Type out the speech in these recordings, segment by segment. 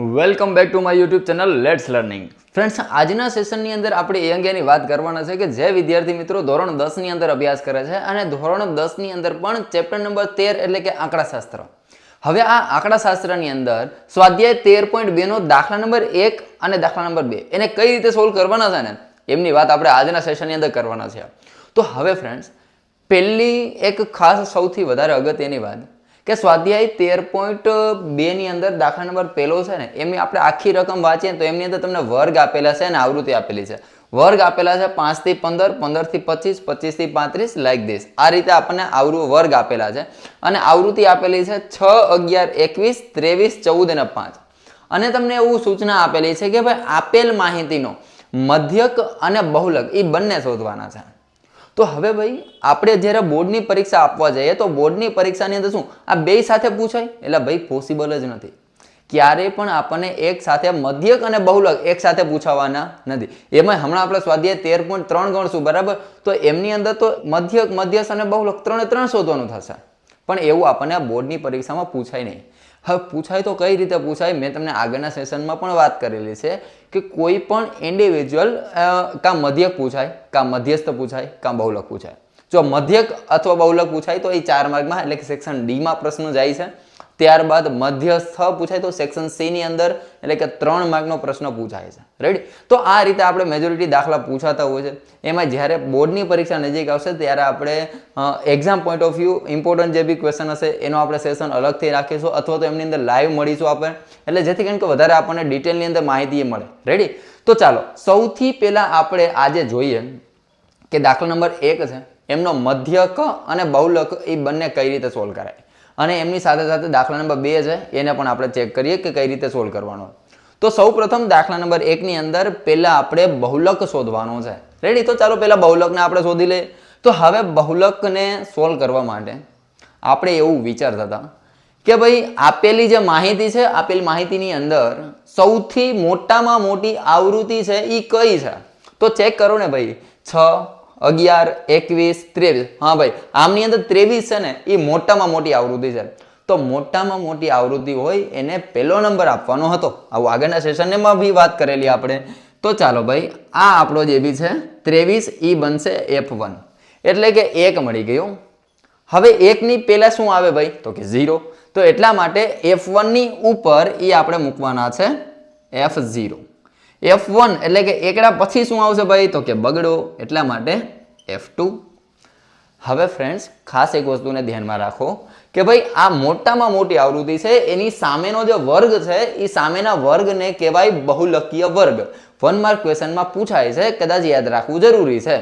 Welcome back to my YouTube channel let's learning. Friends, આજના સેશનની અંદર આપણે એ અંગેની વાત કરવાના છે કે જે વિદ્યાર્થી મિત્રો ધોરણ 10 ની અંદર અભ્યાસ કરે છે અને ધોરણ 10 ની અંદર પણ ચેપ્ટર નંબર 13 એટલે કે આંકડાશાસ્ત્ર. હવે આ આંકડાશાસ્ત્રની અંદર સ્વાધ્યાય 13.2 નો દાખલા નંબર 1 અને દાખલા નંબર 2 એને કઈ રીતે સોલ્વ કરવાના છે ને એમની વાત આપણે આજના સેશનની અંદર કરવાના છે. તો હવે ફ્રેન્ડ્સ, પહેલી એક ખાસ સૌથી વધારે અગત્યની વાત કે સ્વાધ્યાય 13.2 ની અંદર દાખલા નંબર પહેલો છે ને એમની આપણે આખી રકમ વાંચીએ તો એમની અંદર તમને વર્ગ આપેલા છે અને આવૃત્તિ આપેલી છે. વર્ગ આપેલા છે 5 થી 15, 15 થી 25, 25 થી 35 લાઈક ધીસ. આ રીતે આપણને વર્ગ આપેલા છે અને આવૃત્તિ આપેલી છે 6, 11, 21, 23, 14 અને 5. અને તમને એવું સૂચના આપેલી છે કે ભાઈ આપેલ માહિતીનો મધ્યક અને બહુલક એ બંને શોધવાના છે. તો હવે ભાઈ આપણે જ્યારે બોર્ડની પરીક્ષા આપવા જઈએ તો બોર્ડની પરીક્ષાની અંદર શું આ બે સાથે પૂછાય? એટલે ભાઈ પોસિબલ જ નથી. ક્યારેય પણ આપણને એક સાથે મધ્યક અને બહુલક એક સાથે પૂછાવાના નથી. એમાં હમણાં આપણે સ્વાધ્યાય 13.3 ગણશું, બરાબર? તો એમની અંદર તો મધ્યક, મધ્યસ્થ અને બહુલક ત્રણે શોધવાનું થશે. પણ એવું આપણને આ બોર્ડની પરીક્ષામાં પૂછાય નહીં. હવે પૂછાય તો કઈ રીતે પૂછાય? મેં તમને આગળના સેશનમાં પણ વાત કરેલી છે કે કોઈ પણ ઇન્ડિવિજ્યુઅલ કાં મધ્યક પૂછાય, કાં મધ્યસ્થ પૂછાય, કાં બહુલક પૂછાય. જો મધ્યક અથવા બહુલક પૂછાય તો એ 4 માર્કમાં એટલે કે સેક્શન ડી માં પ્રશ્ન જાય છે. ત્યારબાદ મધ્યસ્થ પૂછાય તો સેક્શન સી ની અંદર એટલે કે 3 માર્કનો પ્રશ્ન પૂછાય છે. રેડી? તો આ રીતે આપણે મેજોરિટી દાખલા પૂછાતા હોય છે. એમાં જ્યારે બોર્ડની પરીક્ષા નજીક આવશે ત્યારે આપણે exam point of view important જે બી ક્વેશ્ચન હશે એનો આપણે સેશન અલગથી રાખીશું અથવા તો એમની અંદર લાઈવ મળીશું આપણે, એટલે જેથી કરીને કે વધારે આપણને ડિટેલની અંદર માહિતી મળે. રેડી? તો ચાલો સૌથી પહેલા આપણે આજે જોઈએ કે દાખલા નંબર 1 છે એમનો મધ્યક અને બહુલક એ બંને કઈ રીતે સોલ્વ કરાય, અને એમની સાથે સાથે દાખલા નંબર 2 છે એને પણ આપણે ચેક કરીએ કે કઈ રીતે સોલ્વ કરવાનો. તો સૌ પ્રથમ દાખલા નંબર 1 ની અંદર પહેલા આપણે બહુલક શોધવાનો છે. રેડી? તો ચાલો પહેલા બહુલકને આપણે શોધી લઈએ. તો હવે બહુલકને સોલ્વ કરવા માટે આપણે એવું વિચારતા હતા કે ભાઈ આપેલી જે માહિતી છે, આપેલી માહિતીની અંદર સૌથી મોટામાં મોટી આવૃત્તિ છે એ કઈ છે? તો ચેક કરો ને ભાઈ, 6, 11, 21, 23. હા ભાઈ, આમની અંદર 23 છે ને એ મોટામાં મોટી આવૃત્તિ છે. તો મોટામાં મોટી આવૃત્તિ હોય એને પહેલો નંબર આપવાનો હતો. આવું આગળના સેશનમાં બી વાત કરેલી આપણે. તો ચાલો ભાઈ, આ આપણો જે બી છે 23 એ બનશે F1 એટલે કે 1 મળી ગયું. હવે 1 ની પહેલા શું આવે ભાઈ? તો કે 0. તો એટલા માટે F1 ની ઉપર એ આપણે મૂકવાના છે F0. F1 એટલે કે એકડા પછી શું આવશે ભાઈ? તો કે બગડો, એટલા માટે F2. હવે ફ્રેન્ડ્સ, ખાસ એક વસ્તુને ધ્યાનમાં રાખો કે ભાઈ આ મોટામાં મોટી આવૃત્તિ છે એની સામેનો જે વર્ગ છે એ સામેના વર્ગને કહેવાય બહુલકીય વર્ગ. 1 માર્ક ક્વેશ્ચનમાં પૂછાય છે, કદાચ યાદ રાખવું જરૂરી છે.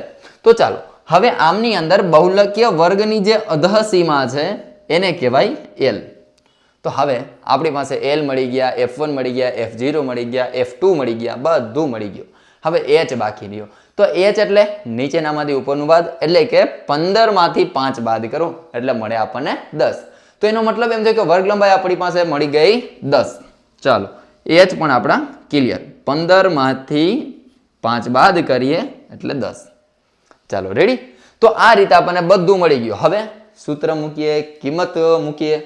તો ચાલો હવે આમની અંદર બહુલકીય વર્ગની જે અધઃ સીમા છે એને કહેવાય L. તો હવે આપણી પાસે L મળી ગયા, F1 મળી ગયા, F0 મળી ગયા, F2 મળી ગયા, બધું મળી ગયું. હવે H બાકી રહ્યો. તો H એટલે નીચેનામાંથી ઉપરનું બાદ, એટલે કે 15 માંથી 5 બાદ કરો એટલે મળે આપણને 10. તો એનો મતલબ એમ છે કે વર્ગ લંબાઈ આપણી પાસે મળી ગઈ 10. ચાલો H પણ આપણા ક્લિયર. 15 માંથી 5 બાદ કરીએ એટલે 10. ચાલો રેડી? તો આ રીતે આપણને બધું મળી ગયું. હવે સૂત્ર મૂકીએ, કિંમત મૂકીએ.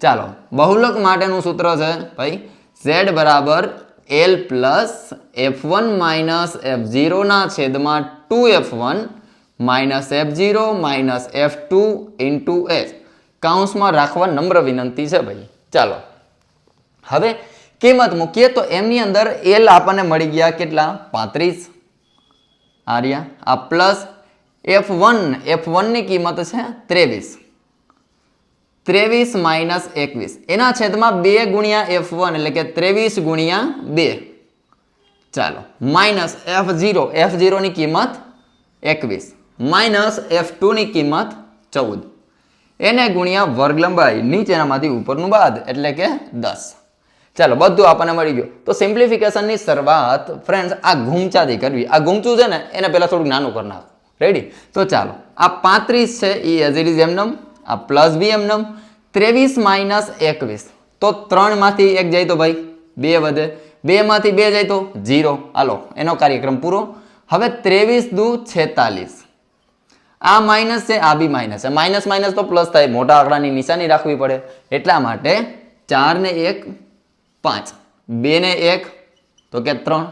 ચાલો બહુલક માટેનું સૂત્ર છે ભાઈ Z બરાબર L plus F1 minus F0 ના છેદમાં 2F1 minus F0 minus F2 into H. કાઉન્સમાં રાખવા નમ્ર વિનંતી છે ભાઈ. ચાલો હવે કિંમત મૂકીએ તો એમની અંદર L આપણને મળી ગયા કેટલા? 35 આર્યા. આ પ્લસ F1 ની કિંમત છે 23. 23 માઇનસ 21 એના છેદમાં 2 ગુણ્યા F1 એટલે કે 23 ગુણ્યા 2. ચાલો માઇનસ F0 ની કિંમત 21 માઇનસ F2 ની કિંમત 14 એને ગુણ્યા વર્ગ લંબાઈ નીચેનામાંથી ઉપરનું બાદ એટલે કે 10. ચાલો બધું આપણને મળી ગયું. તો સિમ્પ્લિફિકેશનની શરૂઆત ફ્રેન્ડ્સ આ ગુમચાથી કરવી. આ ગુમચું છે ને એને પહેલા થોડુંક નાનું કરી નાખો. રેડી? તો ચાલો આ 35 છે એ એઝ ઇટ ઇઝ એમનેમ, આ પ્લસ બી એમનેમ. 23 માઇનસ 21 તો 3 માંથી 1 જાય તો ભાઈ 2 વધે, 2 માંથી 2 જાય તો 0. હાલો એનો કાર્યક્રમ પૂરો. હવે 23 દુ 46. આ માઇનસ છે, આ બી માઇનસ છે. માઇનસ માઇનસ તો પ્લસ થાય, મોટા આંકડાની નિશાની રાખવી પડે. એટલા માટે 4 ને 1 5. 2 ને 1 તો કે 3.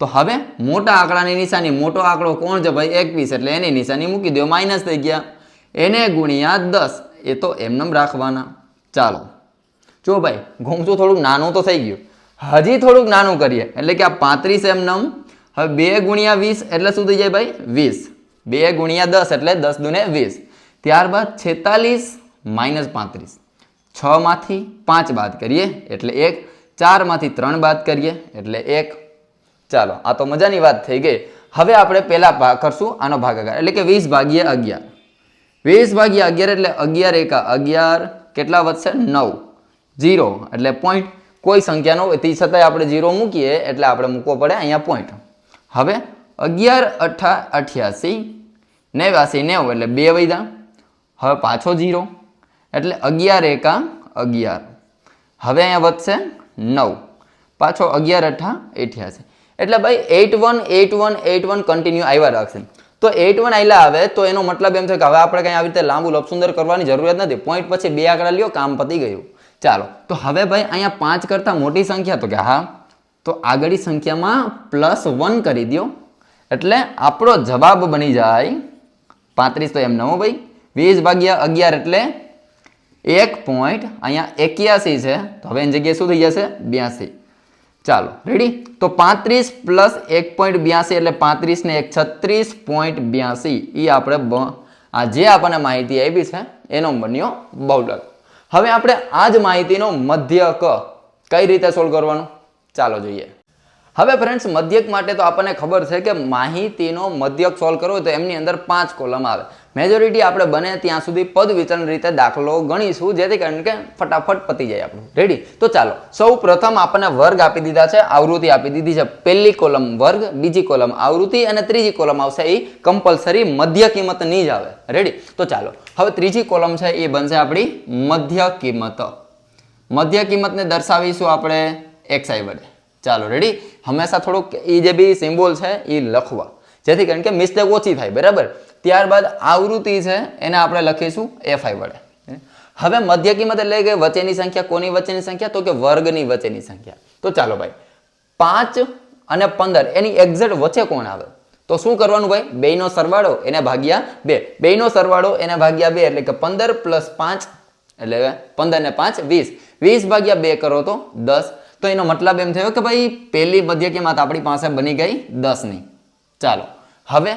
તો હવે મોટા આંકડાની નિશાની, મોટો આંકડો કોણ છે ભાઈ 21, એટલે એની નિશાની મૂકી દો, માઇનસ થઈ ગયા. એને ગુણ્યા 10 એ તો એમનેમ રાખવાના. ચાલો જો ભાઈ ઘૂમસું થોડુંક નાનું તો થઈ ગયું, હજી થોડુંક નાનું કરીએ એટલે કે આ 35 એમનેમ. હવે 2 ગુણ્યા 20 એટલે શું થઈ જાય ભાઈ 20. 2 ગુણ્યા 10 એટલે 10 દુને 20. ત્યારબાદ 46 માઇનસ 35. 6 માંથી 5 બાદ કરીએ એટલે 1. 4 માંથી 3 બાદ કરીએ એટલે 1. ચાલો આ તો મજાની વાત થઈ ગઈ. હવે આપણે પહેલા કરશું આનો ભાગાકાર એટલે કે 20 ભાગ્યા 11. 20 ભાગ્યા 11 એટલે 11 એકા 11, કેટલા વધશે 9. 0 એટલે પોઈન્ટ, કોઈ સંખ્યા ન હોય તે છતાંય આપણે 0 મૂકીએ એટલે આપણે મૂકવો પડે અહીંયા પોઈન્ટ. હવે 11 અઠા 88, 89 90 એટલે 2 વધ્યા. હવે પાછો 0 એટલે 11 એકા 11. હવે અહીંયા વધશે 9, પાછો 11 અઠા 88. એટલે ભાઈ 81 81 81 કન્ટિન્યુ આવ્યા રાખશે. તો 81 આયલા આવે તો એનો મતલબ એમ થાય કે હવે આપણે કંઈ આવી રીતે લાંબુ લપસુંદર કરવાની જરૂરિયાત નથી. પોઈન્ટ પછી 2 આંકડા લ્યો, કામ પતી ગયું. ચાલો તો હવે ભાઈ અહીંયા 5 કરતાં મોટી સંખ્યા, તો કે હા, તો આગળની સંખ્યામાં +1 કરી દો એટલે આપણો જવાબ બની જાય 35. તો એમ ન ભાઈ 20 ભાગ્યા 11 એટલે 1 પોઈન્ટ, અહીંયા 81 છે તો હવે એની જગ્યાએ શું થઈ જશે 82. ચાલો રેડી. તો 35 પ્લસ 1.82 એટલે 35 ને 1 36.82. એ આપણે આ જે આપણને માહિતી આપી છે એનો બન્યો બહુલક. હવે આપણે આ જ માહિતીનો મધ્યક કઈ રીતે સોલ્વ કરવાનું ચાલો જોઈએ. હવે ફ્રેન્ડ્સ મધ્યક માટે તો આપણને ખબર છે કે માહિતીનો મધ્યક સોલ્વ કરવો હોય તો એમની અંદર 5 કોલમ આવે. મેજોરિટી આપણે બને ત્યાં સુધી પદ વિતરણ રીતે દાખલો ગણીશું, જેથી કરીને કે ફટાફટ પતી જાય આપણું. રેડી? તો ચાલો સૌ પ્રથમ આપણને વર્ગ આપી દીધા છે, આવૃત્તિ આપી દીધી છે. પહેલી કોલમ વર્ગ, બીજી કોલમ આવૃત્તિ અને ત્રીજી કોલમ આવશે એ કમ્પલસરી મધ્ય કિંમતની જ આવે. રેડી? તો ચાલો હવે ત્રીજી કોલમ છે એ બનશે આપણી મધ્ય કિંમત. મધ્ય કિંમતને દર્શાવીશું આપણે xi વડે. ચાલો રેડી. હંમેશા થોડુંક એ જે બી સિમ્બોલ છે એ લખવા, જેથી કરીને કે મિસ્ટેક ઓછી થાય. બરાબર? ત્યારબાદ આવૃત્તિ છે એને આપણે લખીશું fi વડે. હવે મધ્ય કિંમત એટલે કે વચ્ચેની સંખ્યા. કોની વચ્ચેની સંખ્યા? તો કે વર્ગની વચ્ચેની સંખ્યા. તો ચાલો ભાઈ 5 અને 15 એની એક્ઝેક્ટ વચ્ચે કોણ આવે? તો શું કરવાનું ભાઈ? બેયનો સરવાળો એને ભાગ્યા 2. બેયનો સરવાળો એને ભાગ્યા 2 એટલે કે 15 + 5 એટલે 15 ને 5 20. 20 ભાગ્યા 2 કરો તો 10. તો એનો મતલબ એમ થયો કે ભાઈ પહેલી મધ્ય કિંમત આપણી પાસે બની ગઈ 10ની. ચાલો હવે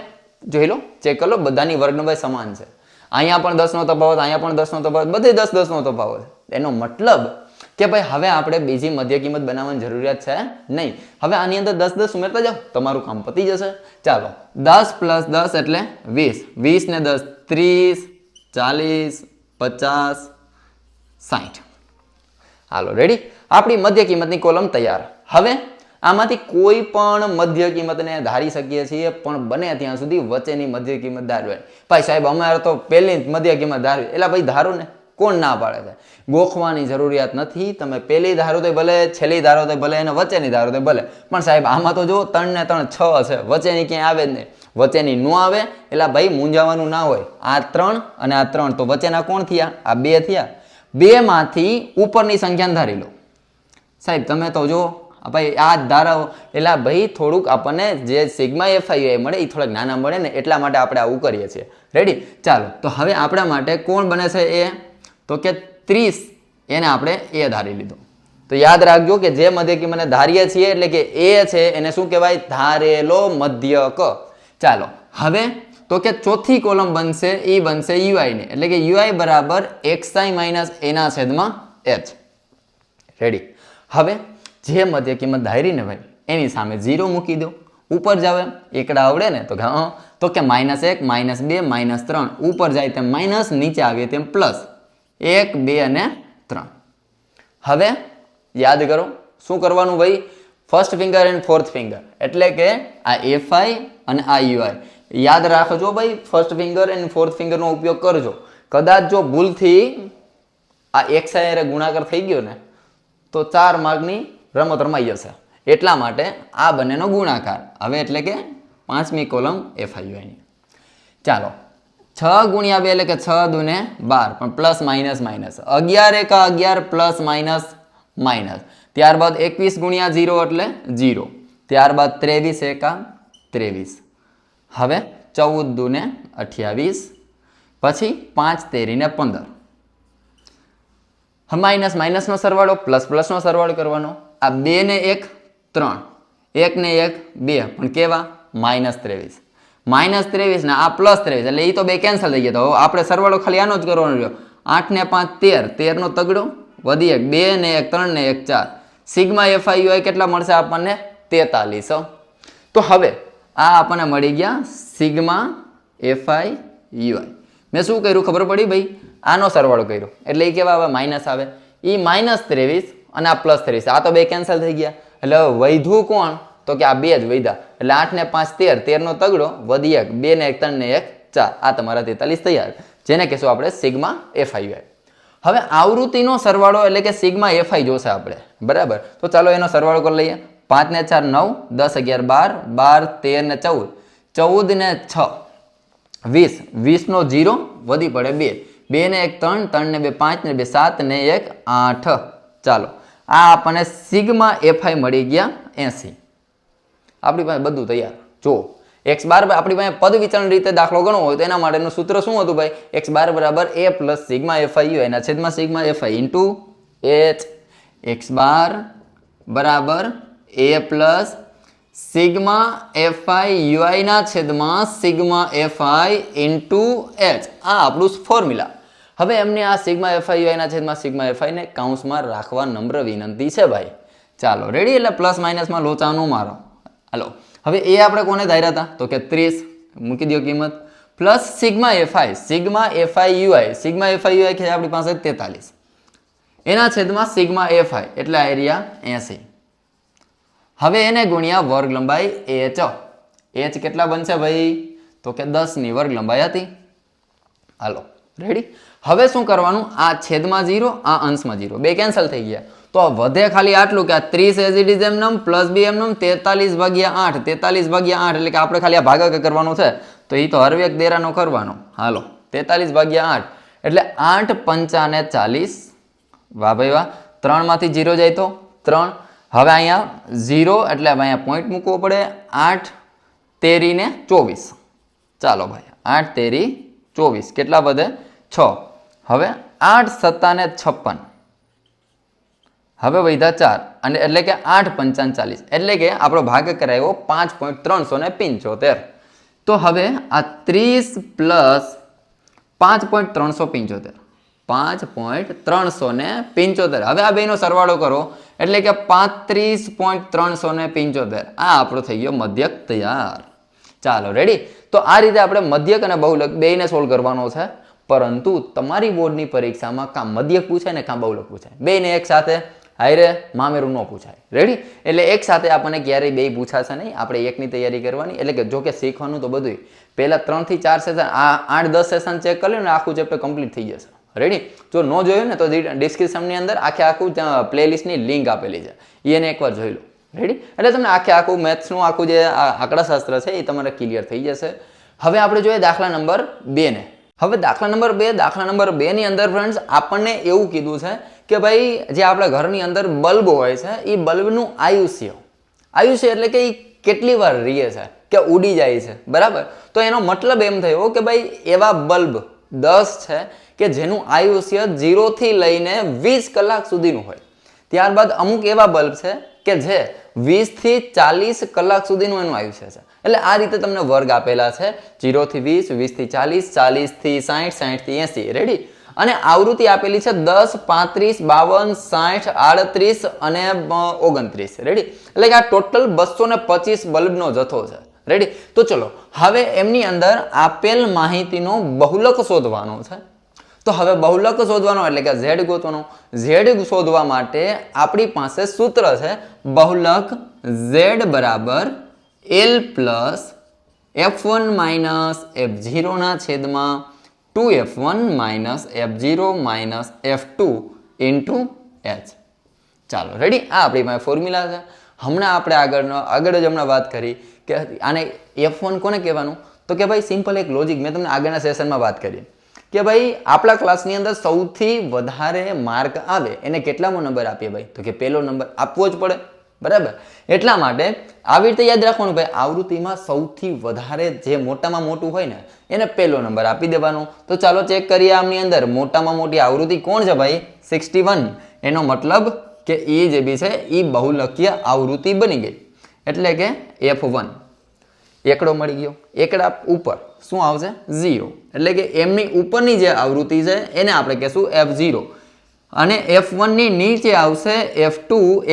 જોઈ લો, ચેક કરો, બધાની વર્ગનો સમાન છે. અહીંયા પણ 10નો તફાવત, અહીંયા પણ 10નો તફાવત, બધે 10 10નો તફાવત. એનો મતલબ કે ભાઈ હવે આપણે બીજી મધ્ય કિંમત બનાવવાની જરૂરિયાત છે નહીં. હવે આની અંદર 10 10 ઉમેરતા જાઓ, તમારું કામ પતી જશે. ચાલો 10 + 10 એટલે 20. 20 ને 10 30 40 50 60. હાલો રેડી. આપણી મધ્ય કિંમતની કોલમ તૈયાર. હવે આમાંથી કોઈ પણ મધ્ય કિંમતને ધારી શકીએ છીએ, પણ બને ત્યાં સુધી વચ્ચેની મધ્ય કિંમત ધારવી. ભાઈ સાહેબ અમારે તો પહેલી મધ્ય કિંમત ધારવી. એટલે ભાઈ ધારો ને, કોણ ના પાડે છે? ગોખવાની જરૂરિયાત નથી. તમે પહેલી ધારો તો ભલે, છેલ્લી ધારો તો ભલે, અને વચ્ચેની ધારો તો ભલે. પણ સાહેબ આમાં તો જો 3 ને 3 6 છે, વચ્ચેની ક્યાંય આવે જ નહીં. વચ્ચેની ન આવે એટલે ભાઈ મૂંઝાવાનું ના હોય. આ 3 અને આ 3 તો વચ્ચેના કોણ થયા? આ 2 થયા. 2 માંથી ઉપરની સંખ્યાને ધારી લો. સાહેબ તમે તો જો ભાઈ આ ધારાઓ એટલે ભાઈ થોડુંક આપણને જે સિગ્મા fi મળે એ થોડાક નાના મળે ને, એટલા માટે આપણે આવું કરીએ છીએ. રેડી? ચાલો તો હવે આપણા માટે કોણ બને છે એ? તો કે 30 એને આપણે એ ધારી લીધો. તો યાદ રાખજો કે જે મધ્ય કિંમતને ધારીએ છીએ એટલે કે એ છે એને શું કહેવાય? ધારેલો મધ્યક. ચાલો હવે તો કે ચોથી કોલમ બનશે એ બનશે ui ની, એટલે કે ui બરાબર xi - h. રેડી? હવે જે મધ્ય કિંમત ધારી ને ભાઈ એની સામે 0 મૂકી દો. ઉપર જાવ એકડા આવડે ને તો તો કે -1 -2 -3 ઉપર જાય તેમ માઇનસ, નીચે આવે તેમ પ્લસ. 1 2 અને 3. હવે યાદ કરો શું કરવાનું ભાઈ? First finger and fourth finger, એટલે કે આ fi અને આ ui યાદ રાખજો ભાઈ. ફર્સ્ટ ફિંગર એન્ડ ફોર્થ ફિંગરનો ઉપયોગ કરજો. કદાચ જો ભૂલથી આ xi હારે ગુણાકાર થઈ ગયો ને તો 4 માર્કની રમત રમાઈ જશે. એટલા માટે આ બંનેનો ગુણાકાર. હવે એટલે કે 5મી કોલમ fi ui ની. ચાલો 6 ગુણ્યા 2 એટલે કે 6 દુ ને 12, પણ પ્લસ માઇનસ માઇનસ. 11 એકા 11 પ્લસ માઇનસ માઇનસ. ત્યારબાદ 21 ગુણ્યા 0 એટલે 0, ત્યારબાદ 23 એકા 23, હવે 14 દુ ને 28, પછી 5 તેરી ને 15, માઇનસ માઇનસનો સરવાળો પ્લસ પ્લસનો સરવાળો કરવાનો, આ 2 ને 1 3, 1 ને 1 2, પણ કેવા -23, -23 ને આ +23, એટલે એ તો બે કેન્સલ થઈ ગયા. તો આપણે સરવાળો ખાલી આનો જ કરવાનો રહ્યો. 8 ને 5 13, 13 નો તગડો વધી 1, 2 ને 1 3 ને 1 4, સિગ્મા FIUI કેટલા મળશે આપણને 43. તો હવે આ આપણને મળી ગયા સિગ્મા FIUI. મેં શું કર્યું ખબર પડી ભાઈ, આનો સરવાળો કર્યો એટલે એ કેવા આવે માઇનસ આવે, એ -23 અને આ +23, આ તો બે કેન્સલ થઈ ગયા. એટલે વૈધું કોણ, તો કે આ બે જ વૈધા, એટલે 8 ને 5 13, 13 નો તગડો વધી 1, 2 ને 1 3 ને 1 4, આ તમારા 43 તૈયાર, જેને કહેશું આપણે સિગ્મા FIUI. હવે આવૃત્તિનો સરવાળો એટલે કે સિગ્મા FI જોશે આપણે, બરાબર. તો ચાલો એનો સરવાળો કરી લઈએ. 5 ને 4 9, 10 11 12 12 ને 14, 14 ને 6 20, 20 નો 0 વધી પડે 2, 2 ને 1 3, 3 ને 2 5 ને 2 7 ને 1 8. ચાલો આ આપણને સિગ્મા FI મળી ગયા 80. આપણી પાસે બધું તૈયાર. જો x બાર આપણી પાસે પદ વિચલન રીતે દાખલો ગણવો હોય તો એના માટેનું સૂત્ર શું હતું ભાઈ, x બાર બરાબર a પ્લસ સિગ્મા FIUI ના છેદમાં sigma FI into h, x બાર બરાબર a પ્લસ સિગ્મા FIUI ના છેદમાં સિગ્મા FI ઇન્ટુ h, આ આપણું ફોર્મ્યુલા. હવે એમને આ સિગ્મા FIUI ના છેદમાં સિગ્મા FI ને કાઉન્સમાં રાખવા નમ્ર વિનંતી છે ભાઈ. ચાલો રેડી, એટલે પ્લસ માઇનસમાં લોચા નો મારો. હાલો હવે એ આપણે કોને ધાર્યા હતા, તો કે 30 મૂકી દો કિંમત, plus sigma FI, sigma FIUI, sigma FIUI કે આપણી પાસે 43, એના છેદમાં સિગ્મા FI એટલે આ એરિયા 80. હવે એને ગુણ્યા વર્ગ લંબાઈ h, h કેટલા બનશે ભાઈ, તો કે 10 ની વર્ગ લંબાઈ હતી. હાલો રેડી, હવે શું કરવાનું, આ છેદમાં 0 આ અંશમાં 0, બે કેન્સલ થઈ ગયા. તો વધે ખાલી આટલું કે આ 30 એઝ ઇટ ઇઝ એમ નમ પ્લસ બી એમ નમ 43 ભાગ્યા 8, 43 ભાગ્યા 8 એટલે કે આપણે ખાલી આ ભાગાકાર કરવાનો છે, તો એ તો હરવેક દેરાનો કરવાનો. હાલો 43 ભાગ્યા 8 એટલે 8 5 ને 40, વાહ ભાઈ વાહ, 3 માંથી 0 જાય તો 3, હવે અહીંયા 0 એટલે અહીંયા પોઈન્ટ મૂકવો પડે, 8 તેરી ને 24, ચાલો ભાઈ 8 તેરી 24 કેટલા વધે 6, હવે 8 7 ને 56, હવે વધ્યા 4, અને એટલે કે 8 5 40, એટલે કે આપણો ભાગ કરાયો 5.375. તો હવે આ 30 પ્લસ 5.375, 5.375, હવે આ બેનો સરવાળો કરો એટલે કે 35.375, આ આપણો થઈ ગયો મધ્યક તૈયાર. ચાલો રેડી, તો આ રીતે આપણે મધ્યક અને બહુલક બેયને સોલ્વ કરવાનો છે. પરંતુ તમારી બોર્ડની પરીક્ષામાં કાં મધ્યક પૂછાય ને કાં બહુલક પૂછાય, બેયને એક સાથે હાયરે મામેરું ન પૂછાય. રેડી, એટલે એક સાથે આપણને ક્યારેય બે પૂછાશે નહીં, આપણે એકની તૈયારી કરવાની. એટલે કે જો કે શીખવાનું તો બધું પહેલા 3 થી 4 સેશન, આ 8-10 સેશન ચેક કરી લો ને આખું ચેપ્ટર કમ્પ્લીટ થઈ જશે. રેડી, જો ન જોયું ને તો ડિસ્ક્રિપ્શનની અંદર આખું પ્લેલિસ્ટની લિંક આપેલી છે, એને એકવાર જોઈ લો. રેડી, એટલે તમને આખું મેથ્સનું આખું જે આંકડાશાસ્ત્ર છે એ તમારે ક્લિયર થઈ જશે. હવે આપણે જોઈએ દાખલા નંબર 2 ને. હવે દાખલા નંબર 2 ની અંદર ફ્રેન્ડ્સ આપણને એવું કીધું છે કે ભાઈ જે આપણા ઘરની અંદર બલ્બ હોય છે એ બલ્બનું આયુષ્ય એટલે કે એ કેટલી વાર રહે છે કે ઉડી જાય છે, બરાબર. તો એનો મતલબ એમ થયો કે ભાઈ એવા બલ્બ 10 છે કે જેનું આયુષ્ય 0 થી લઈને 20 કલાક સુધીનું હોય. ત્યારબાદ અમુક એવા બલ્બ છે કે જે 20 થી 40 કલાક સુધીનું એનું આયુષ્ય છે. એટલે આ રીતે તમને વર્ગ આપેલા છે, 0 થી 20, 20 થી 40, 40 થી 60, 60 થી 80. રેડી, અને આવૃત્તિ આપેલી છે 10, 35, 52, 60, 38 અને 29. રેડી, એટલે કે આ ટોટલ 225 બલ્બનો જથ્થો છે. રેડી, તો ચલો હવે એમની અંદર આપેલ માહિતીનો બહુલક શોધવાનો છે. તો હવે બહુલક શોધવાનો એટલે કે z ગોતવાનો. z શોધવા માટે આપણી પાસે સૂત્ર છે બહુલક z બરાબર l plus f1 minus f0 ના છેદમાં 2f1 minus f0 minus f2 into h. ચાલો રેડી, આ આપણી પાસે ફોર્મ્યુલા છે. હમણાં આપણે આગળ જ હમણાં વાત કરી કે આને f1 કોને કહેવાનું, તો કે ભાઈ સિમ્પલ એક લોજિક મેં તમને આગળના સેશનમાં વાત કરી કે ભાઈ આપણા ક્લાસની અંદર સૌથી વધારે માર્ક આવે એને કેટલામો નંબર આપીએ ભાઈ? તો કે પહેલો નંબર આપવો જ પડે, બરાબર? એટલા માટે આવી રીતે યાદ રાખવાનું ભાઈ, આવૃત્તિમાં સૌથી વધારે જે મોટામાં મોટું હોય ને એને પહેલો નંબર આપી દેવાનો. તો ચાલો ચેક કરીએ આમની અંદર મોટામાં મોટી આવૃત્તિ કોણ છે ભાઈ? 61. એનો મતલબ કે એ જે બી છે એ બહુલકીય આવૃત્તિ બની ગઈ, એટલે કે F1 એકડો મળી ગયો. એકડા ઉપર શું આવશે? 0. એટલે કે એમની ઉપરની જે આવૃત્તિ છે એને આપણે કહેશું F0 અને F1 ની નીચે આવશે F2.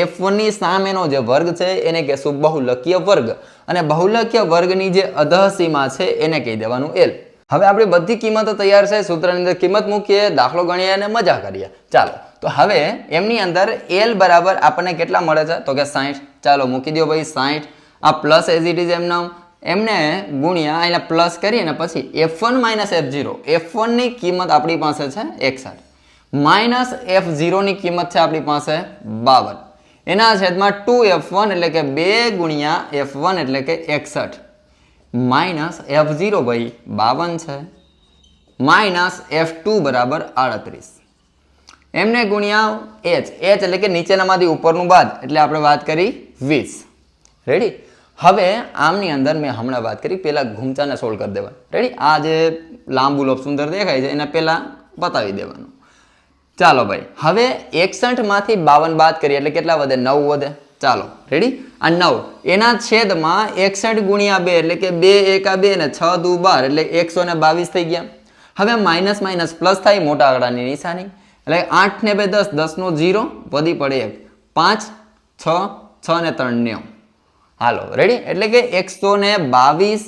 F1 ની સામેનો જે વર્ગ છે એને કહેશું બહુલકીય વર્ગ અને બહુલકીય વર્ગની જે અધઃસીમા છે એને કહી દેવાનું L. હવે આપણી બધી કિંમતો તૈયાર છે, સૂત્રની અંદર કિંમત મૂકીએ, દાખલો ગણીએ અને મજા કરીએ. ચાલો તો હવે એમની અંદર L બરાબર આપણને કેટલા મળે છે? તો કે 60. ચાલો મૂકી દો ભાઈ 60. આ પ્લસ એઝ ઇટ ઇઝ એમને ગુણ્યા એને પ્લસ કરીએ ને પછી F1 માઇનસ F0. F1 ની કિંમત આપણી પાસે છે 61 માઇનસ F0 ની કિંમત છે આપણી પાસે 52. એના છેદમાં 2F1 એટલે કે 2 ગુણ્યા F1 એટલે કે 61 માઇનસ F0 ભાઈ 52 છે માઇનસ F2 બરાબર 38. એમને ગુણ્યા H એટલે કે નીચેનામાંથી ઉપરનું બાદ એટલે આપણે વાત કરી 20. રેડી? હવે આમની અંદર મેં હમણાં વાત કરી, પેલા ઘૂમચાને સોલ્વ કરી દેવા. રેડી? આ જે લાંબુ લોપ સુંદર દેખાય છે એને પેલા બતાવી દેવાનું. ચાલો ભાઈ, હવે 61 માંથી 52 બાદ કરીએ એટલે કેટલા વધે? 9 વધે. ચાલો રેડી? આ 9 એના છેદમાં 61 ગુણ્યા 2 એટલે કે 2 1 2 ને 6 2 12 એટલે 122 થઈ ગયા. હવે માઇનસ માઇનસ પ્લસ થાય, મોટા આંકડાની નિશાની એટલે 8 ને 2 10, 10 નો 0 વધી પડે 1, 5 6 6 ને 3 9. હાલો રેડી? એટલે કે 122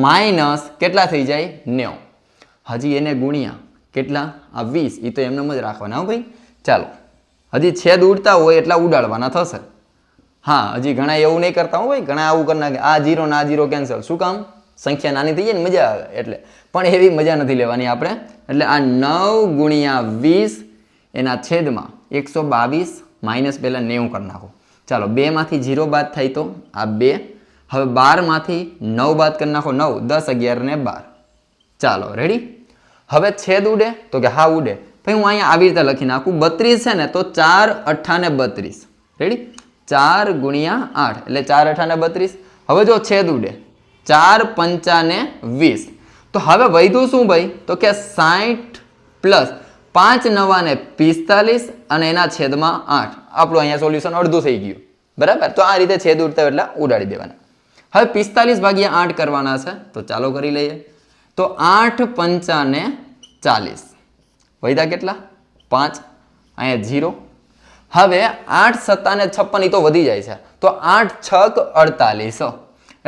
માઇનસ કેટલા થઈ જાય? 9. હજી એને ગુણ્યા કેટલા? આ 20. એ તો એમને જ રાખવાના હો ભાઈ. ચાલો હજી છેદ ઉડતા હોય એટલા ઉડાડવાના થશે. હા, હજી ઘણા એવું નહીં કરતા હો ભાઈ, ઘણા આવું કરી નાખે, આ 0 ના 0 કેન્સલ. શું કામ? સંખ્યા નાની થઈ જાય ને મજા આવે એટલે. પણ એવી મજા નથી લેવાની આપણે. એટલે આ 9 ગુણ્યા 20 એના છેદમાં 122 માઇનસ પહેલા 90 કરી નાખો. ચાલો 2 માંથી 0 બાદ થાય તો આ 2. હવે 12 માંથી 9 બાદ કરી નાખો. 9 10 11 ને 12. ચાલો રેડી? હવે છેદ ઉડે તો કે હા ઉડે. ભાઈ હું અહીંયા આવી રીતે લખી નાખું, 32 છે ને તો 4 8 ને 32. રેડી? 4 ગુણ્યા 8 એટલે 4 8 ને 32. હવે જો છેદ ઉડે 4 5 ને 20. તો હવે વધ્યું શું ભાઈ? તો કે 60 પ્લસ 5 9 ને 45 અને એના છેદમાં 8. આપણું અહીંયા સોલ્યુશન અડધું થઈ ગયું, બરાબર? તો આ રીતે છેદ ઉડતા એટલે ઉડાડી દેવાના. હવે 45 ભાગ્યા 8 કરવાના છે, તો ચાલો કરી લઈએ. તો 8 5 ને 40 વધ્યા કેટલા? 5. અહીંયા 0. હવે 8 7 ને 56 તો વધી જાય છે, તો 8 6 48.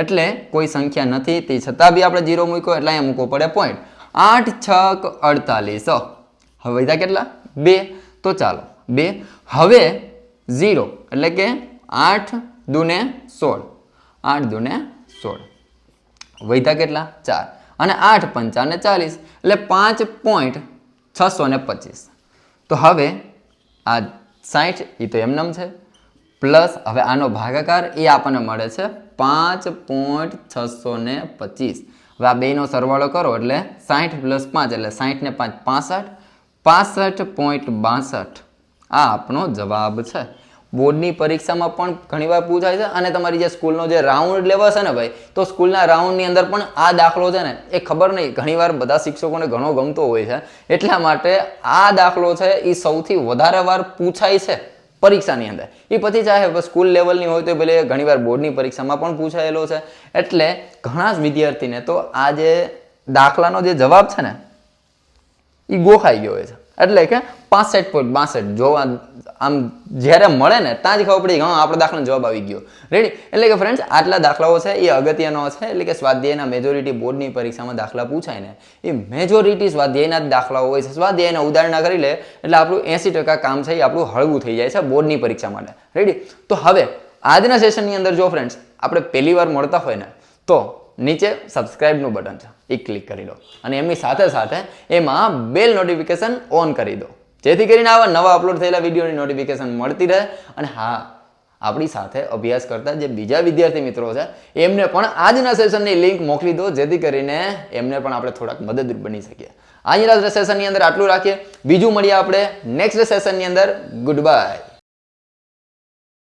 એટલે કોઈ સંખ્યા નથી તે છતાં બી આપણે 0 મૂક્યો એટલે અહીંયા મૂકવો પડે પોઈન્ટ. 8 6 48. હવે વધ્યા કેટલા? 2. તો ચાલો 2. હવે 0 એટલે કે 8 દુને 16. 8 દુને 16 વધ્યા કેટલા? 4 અને 8 5 ને 40 એટલે 5.625. તો હવે આ 60 એ તો એમનેમ છે, પ્લસ હવે આનો ભાગાકાર એ આપણને મળે છે 5.625. હવે આ બેનો સરવાળો કરો એટલે 60 પ્લસ 5 એટલે 60 ને 5 65. 65.62 આ આપણો જવાબ છે. બોર્ડની પરીક્ષામાં પણ ઘણીવાર પૂછાય છે અને તમારી જે સ્કૂલનો જે રાઉન્ડ લેવા છે ને ભાઈ, તો સ્કૂલના રાઉન્ડની અંદર પણ આ દાખલો છે ને એ ખબર નહીં ઘણીવાર બધા શિક્ષકોને ઘણો ગમતો હોય છે, એટલા માટે આ દાખલો છે એ સૌથી વધારે વાર પૂછાય છે પરીક્ષાની અંદર. એ પછી ચાહે સ્કૂલ લેવલની હોય તો ભલે ઘણીવાર બોર્ડની પરીક્ષામાં પણ પૂછાયેલો છે. એટલે ઘણા જ વિદ્યાર્થીને તો આ જે દાખલાનો જે જવાબ છે ને એ ગોખાઈ ગયો હોય છે. એટલે કે 65.62 જોવા આમ જ્યારે મળે ને ત્યાં જ ખબર પડી હા આપણો દાખલાનો જવાબ આવી ગયો. રેડી? એટલે કે ફ્રેન્ડ્સ આટલા દાખલાઓ છે એ અગત્યનો છે. એટલે કે સ્વાધ્યાયના મેજોરિટી બોર્ડની પરીક્ષામાં દાખલા પૂછાય ને એ મેજોરિટી સ્વાધ્યાયના જ દાખલાઓ હોય છે. સ્વાધ્યાયના ઉદાહરણ કરી લે એટલે આપણું 80% કામ છે એ આપણું હળવું થઈ જાય છે બોર્ડની પરીક્ષા માટે. રેડી? તો હવે આજના સેશનની અંદર જો ફ્રેન્ડ્સ આપણે પહેલી વાર મળતા હોય ને તો નીચે સબસ્ક્રાઇબનું બટન છે એ ક્લિક કરી દો અને એમની સાથે સાથે એમાં બેલ નોટિફિકેશન ઓન કરી દો, જેથી કરીને આવા નવા અપલોડ થયેલા વિડીયોની નોટિફિકેશન મળતી રહે. અને હા, આપણી સાથે અભ્યાસ કરતા જે બીજા વિદ્યાર્થી મિત્રો છે એમને પણ આજના સેશનની લિંક મોકલી દો, જેથી કરીને એમને પણ આપણે થોડાક મદદરૂપ બની શકીએ. આજના સેશનની અંદર આટલું રાખીએ. બીજું મળીએ આપણે નેક્સ્ટ સેશનની અંદર. Good bye.